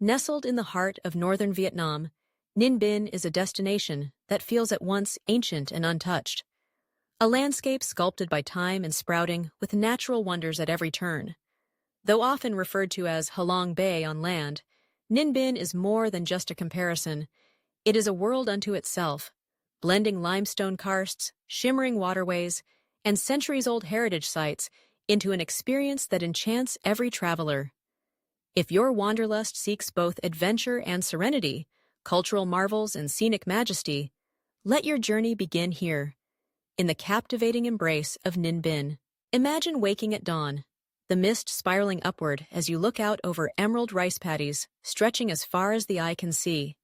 Nestled in the heart of northern Vietnam, Ninh Binh is a destination that feels at once ancient and untouched. A landscape sculpted by time and sprouting with natural wonders at every turn. Though often referred to as Halong Bay on land, Ninh Binh is more than just a comparison. It is a world unto itself, blending limestone karsts, shimmering waterways, and centuries-old heritage sites into an experience that enchants every traveler. If your wanderlust seeks both adventure and serenity, cultural marvels and scenic majesty, let your journey begin here, in the captivating embrace of Ninh Binh. Imagine waking at dawn, the mist spiraling upward as you look out over emerald rice paddies stretching as far as the eye can see.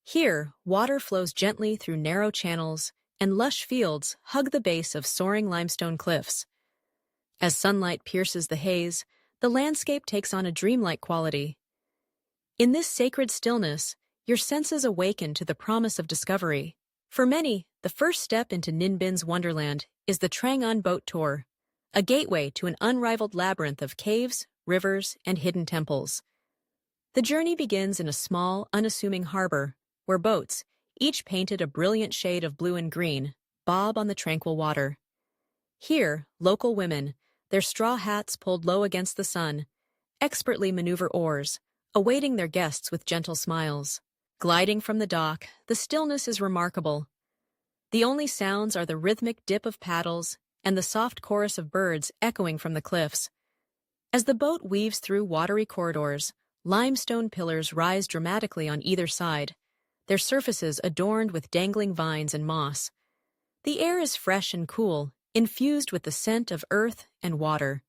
Here, water flows gently through narrow channels, and lush fields hug the base of soaring limestone cliffs. As sunlight pierces the haze, the landscape takes on a dreamlike quality. In this sacred stillness, your senses awaken to the promise of discovery. For many, the first step into Ninh Binh's wonderland is the Trang An boat tour, a gateway to an unrivaled labyrinth of caves, rivers, and hidden temples. The journey begins in a small, unassuming harbor, where boats, each painted a brilliant shade of blue and green, bob on the tranquil water. Here, local women, their straw hats pulled low against the sun, expertly maneuver oars, awaiting their guests with gentle smiles. Gliding from the dock, the stillness is remarkable. The only sounds are the rhythmic dip of paddles and the soft chorus of birds echoing from the cliffs. As the boat weaves through watery corridors, limestone pillars rise dramatically on either side, their surfaces adorned with dangling vines and moss. The air is fresh and cool, infused with the scent of earth and water.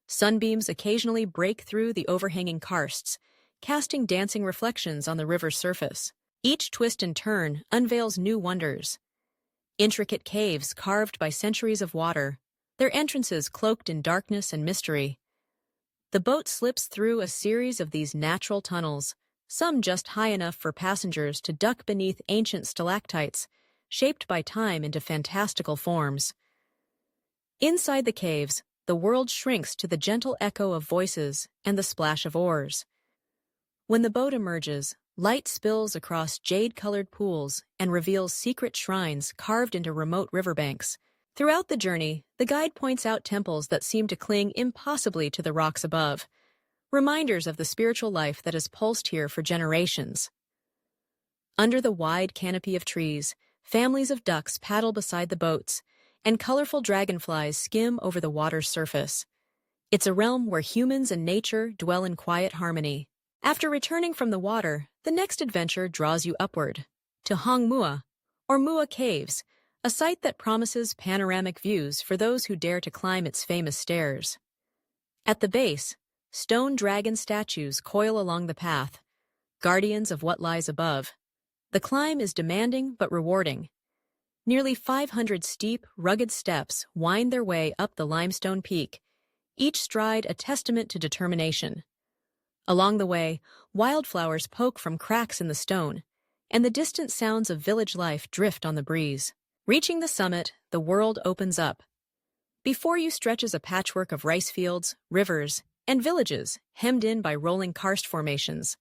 Sunbeams occasionally break through the overhanging karsts, casting dancing reflections on the river's surface. Each twist and turn unveils new wonders. Intricate caves carved by centuries of water, their entrances cloaked in darkness and mystery. The boat slips through a series of these natural tunnels, some just high enough for passengers to duck beneath ancient stalactites, shaped by time into fantastical forms. Inside the caves, the world shrinks to the gentle echo of voices and the splash of oars. When the boat emerges, light spills across jade-colored pools and reveals secret shrines carved into remote riverbanks. Throughout the journey, the guide points out temples that seem to cling impossibly to the rocks above, reminders of the spiritual life that has pulsed here for generations. Under the wide canopy of trees, families of ducks paddle beside the boats, and colorful dragonflies skim over the water's surface. It's a realm where humans and nature dwell in quiet harmony. After returning from the water, the next adventure draws you upward, to Hang Mua, or Mua Caves, a site that promises panoramic views for those who dare to climb its famous stairs. At the base, stone dragon statues coil along the path, guardians of what lies above. The climb is demanding but rewarding. Nearly 500 steep, rugged steps wind their way up the limestone peak, each stride a testament to determination. Along the way, wildflowers poke from cracks in the stone, and the distant sounds of village life drift on the breeze. Reaching the summit, the world opens up. Before you stretches a patchwork of rice fields, rivers, and villages hemmed in by rolling karst formations.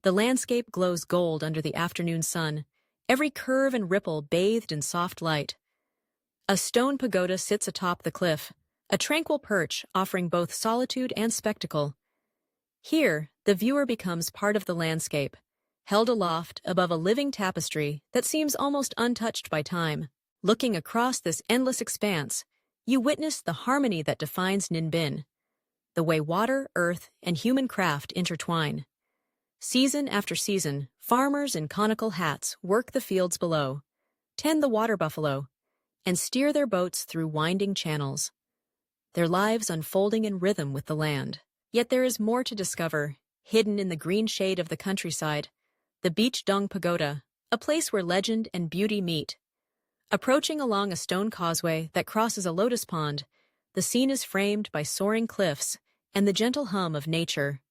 The landscape glows gold under the afternoon sun, every curve and ripple bathed in soft light. A stone pagoda sits atop the cliff, a tranquil perch offering both solitude and spectacle. Here, the viewer becomes part of the landscape, held aloft above a living tapestry that seems almost untouched by time. Looking across this endless expanse, you witness the harmony that defines Ninh Binh, the way water, earth, and human craft intertwine. Season after season, farmers in conical hats work the fields below, tend the water buffalo, and steer their boats through winding channels, their lives unfolding in rhythm with the land. Yet there is more to discover, hidden in the green shade of the countryside, the Bich Dong Pagoda, a place where legend and beauty meet. Approaching along a stone causeway that crosses a lotus pond, the scene is framed by soaring cliffs and the gentle hum of nature.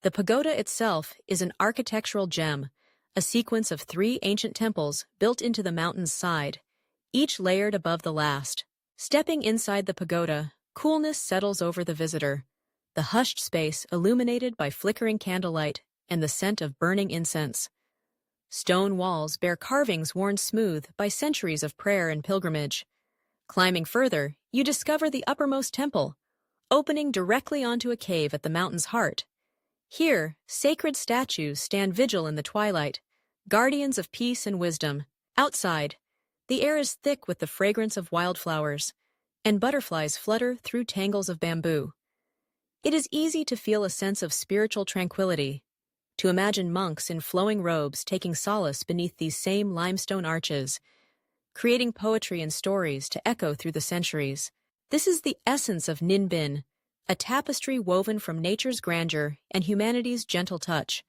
The pagoda itself is an architectural gem, a sequence of 3 ancient temples built into the mountain's side, each layered above the last. Stepping inside the pagoda, coolness settles over the visitor, the hushed space illuminated by flickering candlelight and the scent of burning incense. Stone walls bear carvings worn smooth by centuries of prayer and pilgrimage. Climbing further, you discover the uppermost temple, opening directly onto a cave at the mountain's heart. Here, sacred statues stand vigil in the twilight, guardians of peace and wisdom. Outside, the air is thick with the fragrance of wildflowers, and butterflies flutter through tangles of bamboo. It is easy to feel a sense of spiritual tranquility, to imagine monks in flowing robes taking solace beneath these same limestone arches, creating poetry and stories to echo through the centuries. This is the essence of Ninh Binh, a tapestry woven from nature's grandeur and humanity's gentle touch.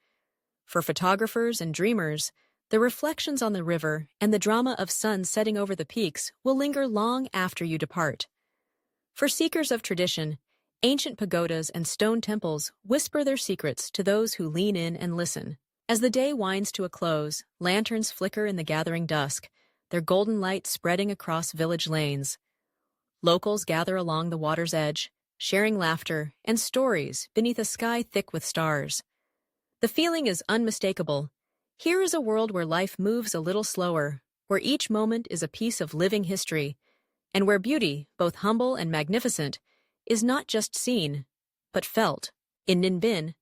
For photographers and dreamers, the reflections on the river and the drama of sun setting over the peaks will linger long after you depart. For seekers of tradition, ancient pagodas and stone temples whisper their secrets to those who lean in and listen. As the day winds to a close, lanterns flicker in the gathering dusk, their golden light spreading across village lanes. Locals gather along the water's edge, sharing laughter and stories beneath a sky thick with stars. The feeling is unmistakable. Here is a world where life moves a little slower, where each moment is a piece of living history, and where beauty, both humble and magnificent, is not just seen, but felt. In Ninh Binh,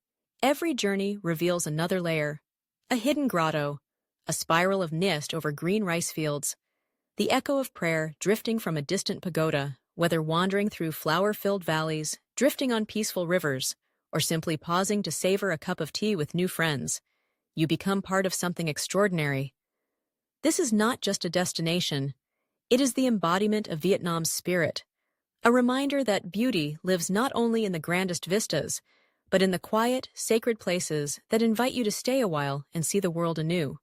every journey reveals another layer, a hidden grotto, a spiral of mist over green rice fields, the echo of prayer drifting from a distant pagoda, whether wandering through flower-filled valleys, drifting on peaceful rivers, or simply pausing to savor a cup of tea with new friends. You become part of something extraordinary. This is not just a destination. It is the embodiment of Vietnam's spirit, a reminder that beauty lives not only in the grandest vistas, but in the quiet, sacred places that invite you to stay a while and see the world anew.